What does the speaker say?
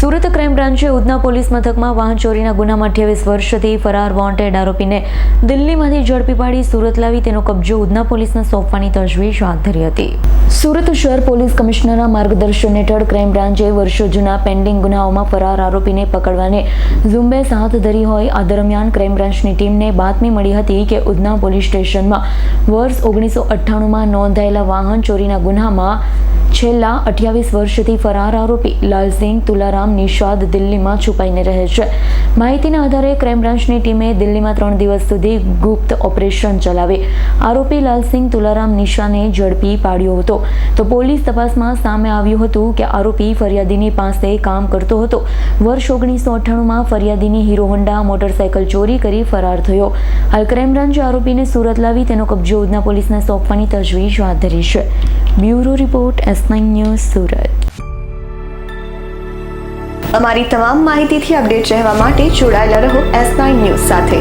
Surat crime બ્રાન્ચે Udhna police મથકમાં વાહન ચોરીના ગુનામાં 28 વર્ષથી ફરાર વોન્ટેડ આરોપીને દિલ્હીમાંથી ઝડપી પાડી સુરત લાવી તેનો કબજો ઉધના પોલીસને સોંપવાની તજવીજ હાથ ધરી હતી. સુરત શહેર પોલીસ કમિશનરના માર્ગદર્શન હેઠળ ક્રાઇમ બ્રાન્ચે વર્ષો જૂના પેન્ડિંગ ગુનાઓમાં ફરાર આરોપીને પકડવાની ઝુંબેશ હાથ ધરી હોય. આ દરમિયાન ક્રાઇમ બ્રાન્ચની ટીમને બાતમી મળી હતી કે ઉધના પોલીસ સ્ટેશનમાં વર્ષ 1998માં નોંધાયેલા વાહન ચોરીના ગુનામાં છેલ્લા 28 વર્ષથી ફરાર આરોપી લાલસિંહ તુલારામ નિષાદ દિલ્હીમાં છુપાઈને રહે છે. માહિતીના આધારે ક્રાઇમ બ્રાન્ચની ટીમે દિલ્હીમાં 3 દિવસ સુધી ગુપ્ત ઓપરેશન ચલાવી આરોપી લાલસિંહ તુલારામ નિષાદને ઝડપી પાડ્યો હતો. તો પોલીસ તપાસમાં સામે આવ્યું હતું કે આરોપી ફરિયાદીની પાસે કામ કરતો હતો. વર્ષ 1998માં ફરિયાદીની હીરો હોન્ડા મોટરસાયકલ ચોરી કરી ફરાર થયો. હાલ ક્રાઇમ બ્રાન્ચે આરોપીને સુરત લાવી તેનો કબજો ઉધના પોલીસને સોંપવાની તજવીજ હાથ ધરી છે. Bureau report S9 news Surat. અમારી તમામ માહિતીથી અપડેટ રહેવા માટે જોડાયેલા રહો S9 ન્યૂઝ સાથે.